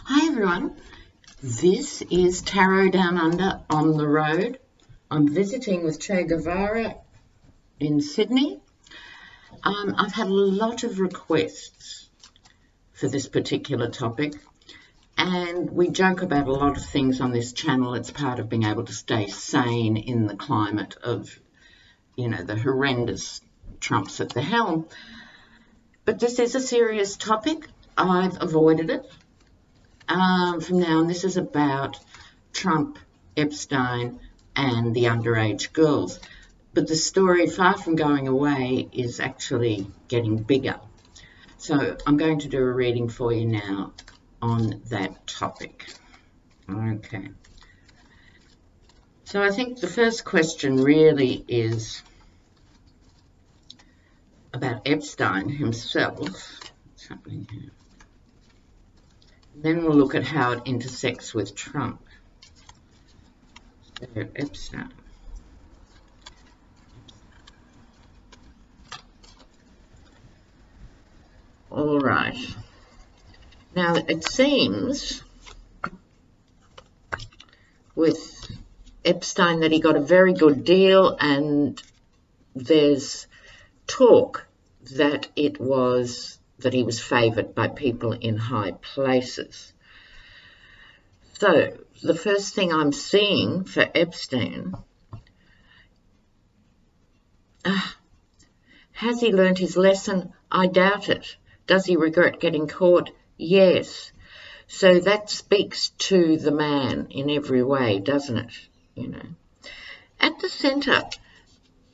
Hi everyone, this is Tarot Down Under on the road. I'm visiting with Che Guevara in Sydney. I've had a lot of requests for this particular topic, and we joke about a lot of things on this channel. It's part of being able to stay sane in the climate of, the horrendous Trumps at the helm. But this is a serious topic. I've avoided it. From now on, this is about Trump, Epstein, and the underage girls. But the story, far from going away, is actually getting bigger. So I'm going to do a reading for you now on that topic. Okay. So I think the first question really is about Epstein himself. What's happening here? Then we'll look at how it intersects with Trump. So, Epstein. All right. Now, it seems with Epstein that he got a very good deal, and there's talk that he was favoured by people in high places. So the first thing I'm seeing for Epstein, has he learned his lesson? I doubt it. Does he regret getting caught? Yes. So that speaks to the man in every way, doesn't it? At the centre,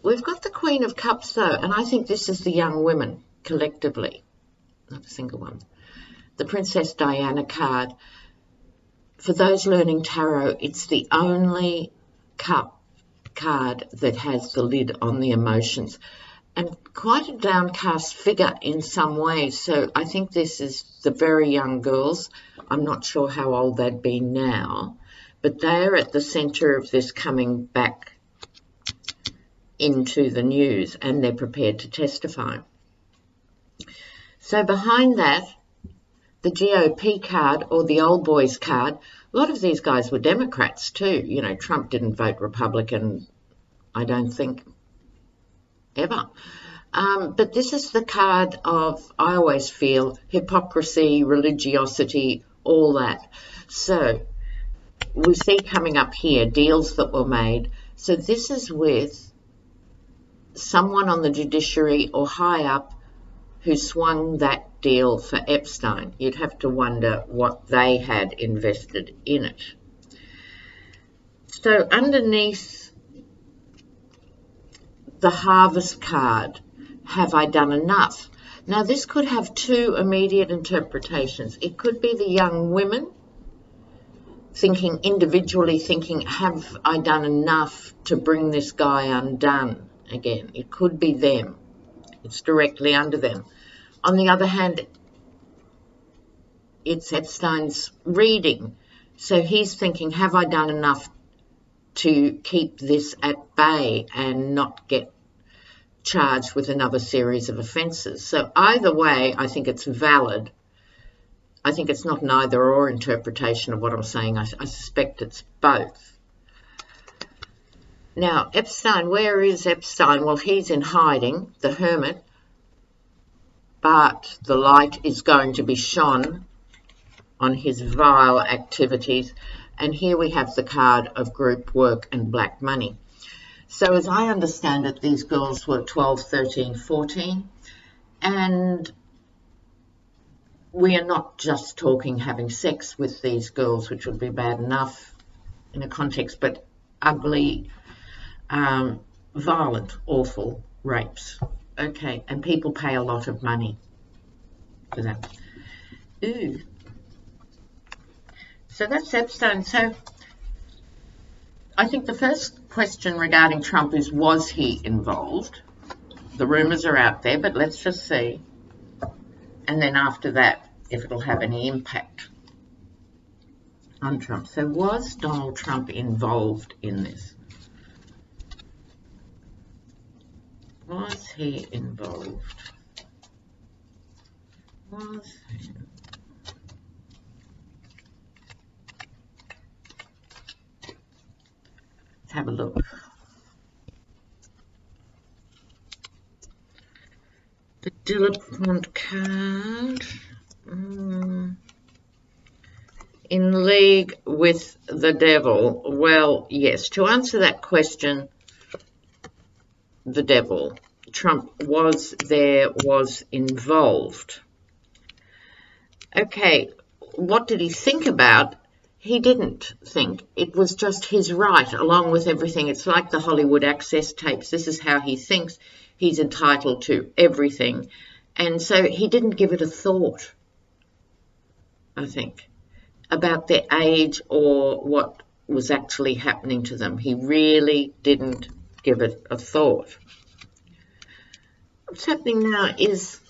we've got the Queen of Cups, though, and I think this is the young women collectively. Not a single one. The Princess Diana card. For those learning tarot, it's the only cup card that has the lid on the emotions, and quite a downcast figure in some ways. So I think this is the very young girls. I'm not sure how old they'd be now, but they're at the centre of this coming back into the news, and they're prepared to testify. So behind that, the GOP card, or the old boys card, a lot of these guys were Democrats too. Trump didn't vote Republican, I don't think, ever. But this is the card of, I always feel, hypocrisy, religiosity, all that. So we see coming up here deals that were made. So this is with someone on the judiciary or high up who swung that deal for Epstein. You'd have to wonder what they had invested in it. So underneath the Harvest card, have I done enough? Now this could have two immediate interpretations. It could be the young women individually thinking, have I done enough to bring this guy undone again? It could be them. It's directly under them. On the other hand, it's Epstein's reading. So he's thinking, have I done enough to keep this at bay and not get charged with another series of offences? So either way, I think it's valid. I think it's not an either or interpretation of what I'm saying. I suspect it's both. Now, Epstein, where is Epstein? Well, he's in hiding, the hermit, but the light is going to be shone on his vile activities. And here we have the card of group work and black money. So as I understand it, these girls were 12, 13, 14, and we are not just talking having sex with these girls, which would be bad enough in a context, but ugly, violent, awful rapes. Okay, and people pay a lot of money for that. Ooh. So that's Epstein. So I think the first question regarding Trump is, was he involved? The rumours are out there, but let's just see. And then after that, if it'll have any impact on Trump. So was Donald Trump involved in this? Was he involved? Was he? have a look. The Dilettante card. In league with the devil. Well, yes, to answer that question, the devil. Trump was involved. Okay, what did he think about? He didn't think. It was just his right, along with everything. It's like the Hollywood access tapes. This is how he thinks. He's entitled to everything. And so he didn't give it a thought, I think, about their age or what was actually happening to them. He really didn't give it a thought. What's happening now is,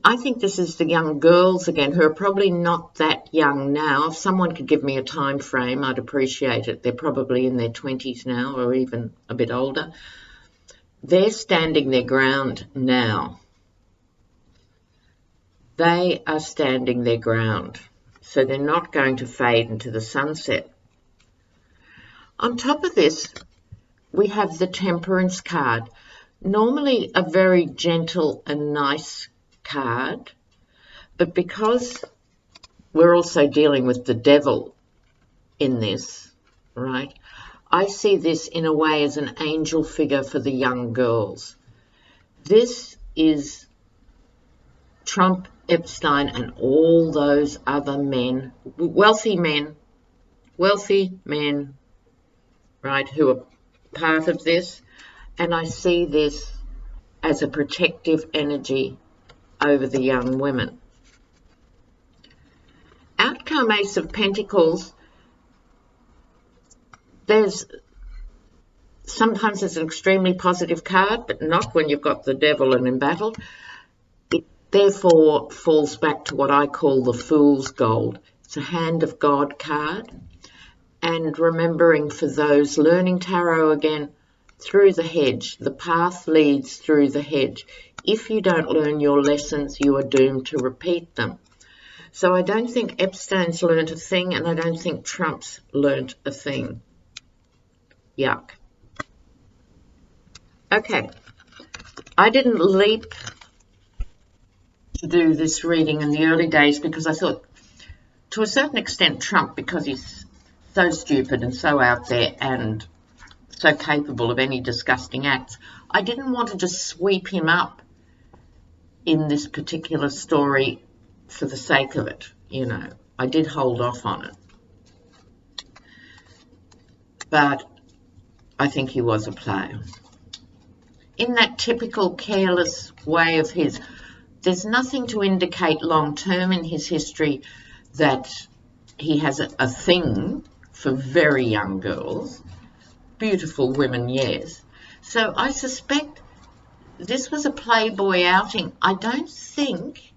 I think this is the young girls again, who are probably not that young now. If someone could give me a time frame, I'd appreciate it. They're probably in their 20s now, or even a bit older. They're standing their ground now. They are standing their ground. So they're not going to fade into the sunset. On top of this, we have the Temperance card. Normally a very gentle and nice card, but because we're also dealing with the devil in this, right? I see this in a way as an angel figure for the young girls. This is Trump, Epstein, and all those other men, wealthy men, right, who are part of this. And I see this as a protective energy over the young women. Outcome Ace of Pentacles. Sometimes it's an extremely positive card, but not when you've got the devil and embattled. It therefore falls back to what I call the Fool's Gold. It's a Hand of God card. And remembering, for those learning tarot again, through the hedge. The path leads through the hedge. If you don't learn your lessons, you are doomed to repeat them. So I don't think Epstein's learnt a thing, and I don't think Trump's learnt a thing. Yuck. Okay. I didn't leap to do this reading in the early days because I thought, to a certain extent, Trump, because he's so stupid and so out there and so capable of any disgusting acts, I didn't want to just sweep him up in this particular story for the sake of it, you know. I did hold off on it. But I think he was a player. In that typical careless way of his, there's nothing to indicate long term in his history that he has a thing for very young girls. Beautiful women, yes. So I suspect this was a playboy outing. I don't think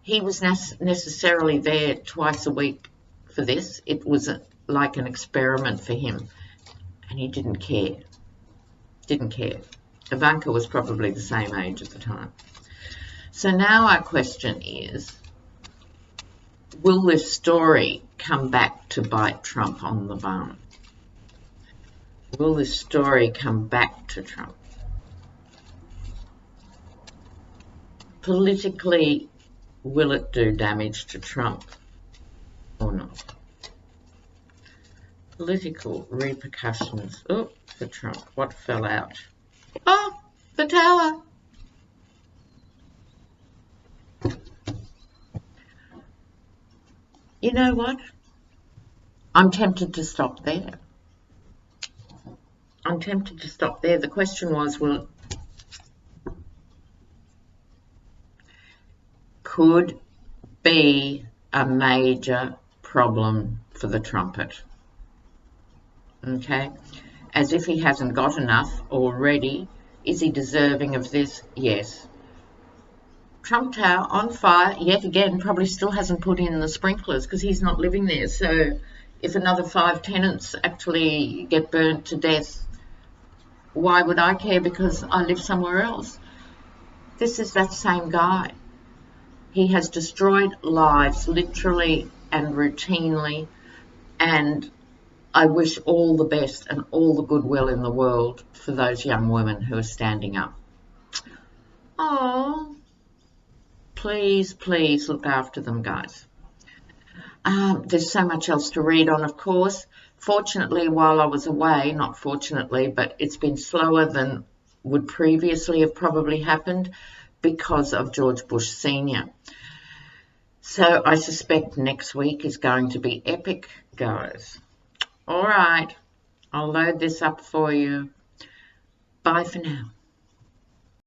he was necessarily there twice a week for this. It was like an experiment for him, and he didn't care. Didn't care. Ivanka was probably the same age at the time. So now our question is, will this story come back to bite Trump on the bum? Will this story come back to Trump? Politically, will it do damage to Trump or not? Political repercussions. Oh, for Trump. What fell out? Oh, the Tower. You know what? I'm tempted to stop there. I'm tempted to stop there. The question was, could be a major problem for the trumpet. Okay? As if he hasn't got enough already. Is he deserving of this? Yes. Trump Tower on fire, yet again, probably still hasn't put in the sprinklers because he's not living there. So if another 5 tenants actually get burnt to death, why would I care, because I live somewhere else? This is that same guy. He has destroyed lives literally and routinely, and I wish all the best and all the goodwill in the world for those young women who are standing up. Oh, please, please look after them, guys. There's so much else to read on, of course. Fortunately, while I was away, not fortunately, but it's been slower than would previously have probably happened because of George Bush Sr. So I suspect next week is going to be epic, guys. All right, I'll load this up for you. Bye for now.